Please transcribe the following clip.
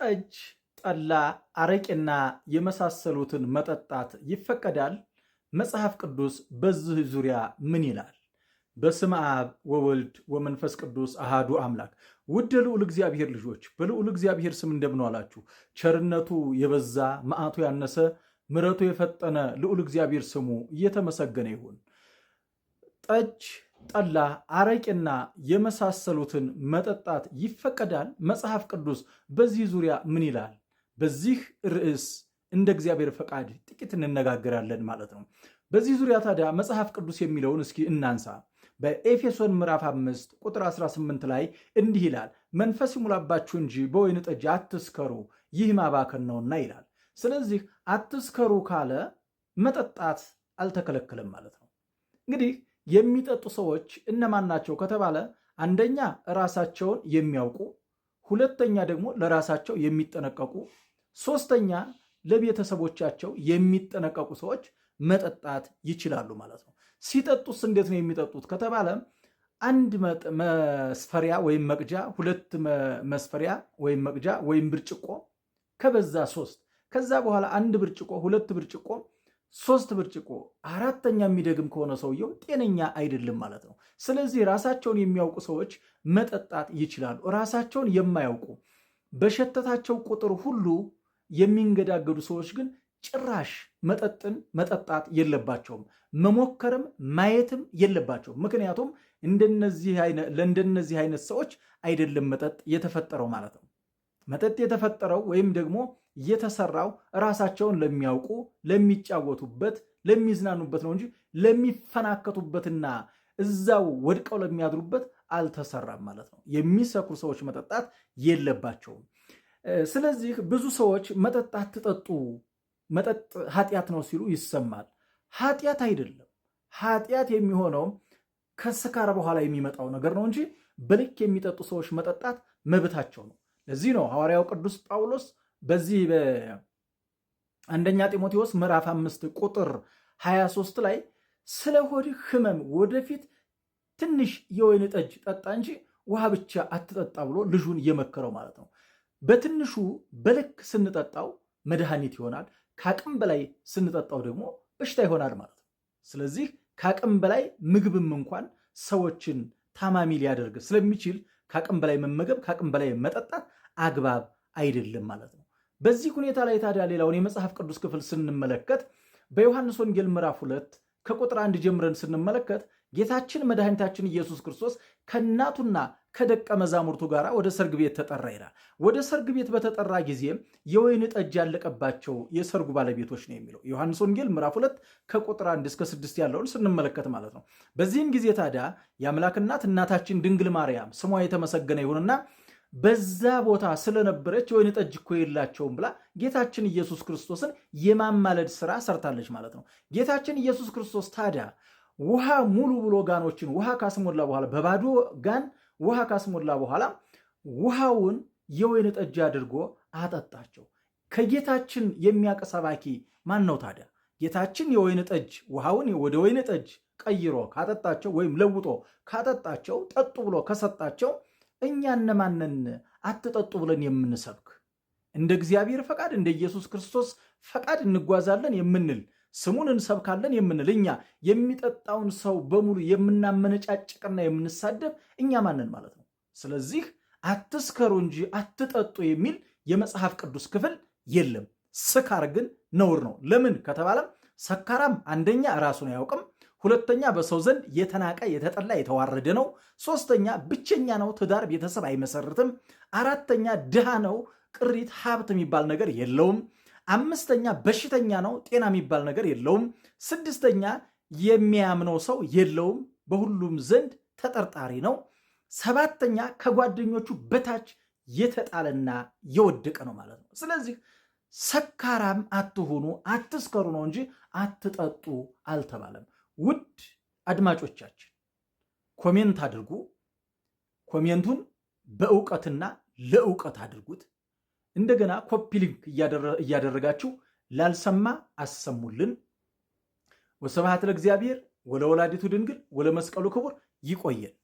ጠጅ፣ ጠላ፣ አረቄና የመሳሰሉትን መጠጣት ይፈቀዳል? መጽሐፍ ቅዱስ በዚህ ዙሪያ ምን ይላል? በስመ አብ ወወልድ ወመንፈስ ቅዱስ አሃዱ አምላክ። ውድ ልዑል እግዚአብሔር ልጆች በልዑል እግዚአብሔር ስም እንደምን ዋላችሁ? ቸርነቱ የበዛ መዓቱ ያነሰ ምሕረቱ የፈጠነ ልዑል እግዚአብሔር ስሙ እየተመሰገነ ይሁን። ጠጅ፣ ጠላ፣ አረቄና የመሳሰሉትን መጠጣት ይፈቀዳል? መጽሐፍ ቅዱስ በዚህ ዙሪያ ምን ይላል? በዚህ ርዕስ እንደ እግዚአብሔር ፈቃድ ጥቂት እንነጋገራለን ማለት ነው። በዚህ ዙሪያ ታዲያ መጽሐፍ ቅዱስ የሚለውን እስኪ እናንሳ። በኤፌሶን ምዕራፍ 5 ቁጥር 18 ላይ እንዲህ ይላል፣ መንፈስ ይሙላባችሁ እንጂ በወይን ጠጅ አትስከሩ፣ ይህ ማባከን ነውና ይላል። ስለዚህ አትስከሩ ካለ መጠጣት አልተከለከለም ማለት ነው። እንግዲህ የሚጠጡ ሰዎች እነማን ናቸው ከተባለ አንደኛ ራሳቸውን የሚያውቁ፣ ሁለተኛ ደግሞ ለራሳቸው የሚጠነቀቁ፣ ሶስተኛ ለቤተሰቦቻቸው የሚጠነቀቁ ሰዎች መጠጣት ይችላሉ ማለት ነው። ሲጠጡስ እንዴት ነው የሚጠጡት ከተባለ አንድ መስፈሪያ ወይም መቅጃ፣ ሁለት መስፈሪያ ወይም መቅጃ ወይም ብርጭቆ፣ ከበዛ ሶስት፣ ከዛ በኋላ አንድ ብርጭቆ፣ ሁለት ብርጭቆ፣ ሶስት ብርጭቆ፣ አራተኛ የሚደግም ከሆነ ሰውየው ጤነኛ አይደለም ማለት ነው። ስለዚህ ራሳቸውን የሚያውቁ ሰዎች መጠጣት ይችላሉ። ራሳቸውን የማያውቁ በሸተታቸው ቁጥር ሁሉ የሚንገዳገዱ ሰዎች ግን ጭራሽ መጠጥን መጠጣት መሞከርም ማየትም የለባቸውም። ምክንያቱም ለእንደነዚህ አይነት ሰዎች አይደለም መጠጥ የተፈጠረው ማለት ነው። መጠጥ የተፈጠረው ወይም ደግሞ የተሰራው ራሳቸውን ለሚያውቁ፣ ለሚጫወቱበት፣ ለሚዝናኑበት ነው እንጂ ለሚፈናከቱበትና እዛው ወድቀው ለሚያድሩበት አልተሰራም ማለት ነው። የሚሰክሩ ሰዎች መጠጣት የለባቸውም። ስለዚህ ብዙ ሰዎች መጠጥ አትጠጡ፣ መጠጥ ኃጢአት ነው ሲሉ ይሰማል። ኃጢአት አይደለም። ኃጢአት የሚሆነው ከስካር በኋላ የሚመጣው ነገር ነው እንጂ በልክ የሚጠጡ ሰዎች መጠጣት መብታቸው ነው። ለዚህ ነው ሐዋርያው ቅዱስ ጳውሎስ በዚህ በአንደኛ ጢሞቴዎስ ምዕራፍ 5 ቁጥር 23 ላይ ስለ ሆድህ ሕመም ወደፊት ትንሽ የወይን ጠጅ ጠጣ እንጂ ውሃ ብቻ አትጠጣ ብሎ ልጁን እየመከረው ማለት ነው። በትንሹ በልክ ስንጠጣው መድኃኒት ይሆናል። ከአቅም በላይ ስንጠጣው ደግሞ በሽታ ይሆናል ማለት ነው። ስለዚህ ከአቅም በላይ ምግብም እንኳን ሰዎችን ታማሚ ሊያደርግ ስለሚችል ከአቅም በላይ መመገብ፣ ከአቅም በላይ መጠጣት አግባብ አይደለም ማለት ነው። በዚህ ሁኔታ ላይ ታዲያ ሌላውን የመጽሐፍ ቅዱስ ክፍል ስንመለከት በዮሐንስ ወንጌል ምዕራፍ 2 ከቁጥር 1 ጀምረን ስንመለከት ጌታችን መድኃኒታችን ኢየሱስ ክርስቶስ ከእናቱና ከደቀ መዛሙርቱ ጋር ወደ ሰርግ ቤት ተጠራ ይላል። ወደ ሰርግ ቤት በተጠራ ጊዜ የወይን ጠጅ ያለቀባቸው የሰርጉ ባለቤቶች ነው የሚለው ዮሐንስ ወንጌል ምዕራፍ 2 ከቁጥር 1 እስከ 6 ያለውን ስንመለከት ማለት ነው። በዚህም ጊዜ ታዲያ የአምላክ እናት እናታችን ድንግል ማርያም ስሟ የተመሰገነ ይሁንና በዛ ቦታ ስለነበረች የወይን ጠጅ እኮ የላቸውም ብላ ጌታችን ኢየሱስ ክርስቶስን የማማለድ ስራ ሰርታለች ማለት ነው። ጌታችን ኢየሱስ ክርስቶስ ታዲያ ውሃ ሙሉ ብሎ ጋኖችን ውሃ ካስሞላ በኋላ በባዶ ጋን ውሃ ካስሞላ በኋላ ውሃውን የወይን ጠጅ አድርጎ አጠጣቸው። ከጌታችን የሚያውቅ ሰባኪ ማን ነው ታዲያ? ጌታችን የወይን ጠጅ ውሃውን ወደ ወይን ጠጅ ቀይሮ ካጠጣቸው ወይም ለውጦ ካጠጣቸው፣ ጠጡ ብሎ ከሰጣቸው እኛ እነማንን አትጠጡ ብለን የምንሰብክ? እንደ እግዚአብሔር ፈቃድ እንደ ኢየሱስ ክርስቶስ ፈቃድ እንጓዛለን የምንል ስሙን እንሰብካለን የምንል እኛ የሚጠጣውን ሰው በሙሉ የምናመነጫጭቅና የምንሳደብ እኛ ማንን ማለት ነው? ስለዚህ አትስከሩ እንጂ አትጠጡ የሚል የመጽሐፍ ቅዱስ ክፍል የለም። ስካር ግን ነውር ነው። ለምን ከተባለም ሰካራም አንደኛ ራሱን አያውቅም፣ ሁለተኛ በሰው ዘንድ የተናቀ የተጠላ የተዋረደ ነው፣ ሶስተኛ ብቸኛ ነው፣ ትዳር ቤተሰብ አይመሰርትም፣ አራተኛ ድሃ ነው፣ ቅሪት ሀብት የሚባል ነገር የለውም፣ አምስተኛ በሽተኛ ነው፣ ጤና የሚባል ነገር የለውም፣ ስድስተኛ የሚያምነው ሰው የለውም፣ በሁሉም ዘንድ ተጠርጣሪ ነው፣ ሰባተኛ ከጓደኞቹ በታች የተጣለና የወደቀ ነው ማለት ነው። ስለዚህ ሰካራም አትሁኑ፣ አትስከሩ ነው እንጂ አትጠጡ አልተባለም። ውድ አድማጮቻችን ኮሜንት አድርጉ። ኮሜንቱን በእውቀትና ለእውቀት አድርጉት። እንደገና ኮፒ ሊንክ እያደረጋችሁ ላልሰማ አሰሙልን። ወስብሐት ለእግዚአብሔር ወለወላዲቱ ድንግል ወለመስቀሉ ክቡር። ይቆየን።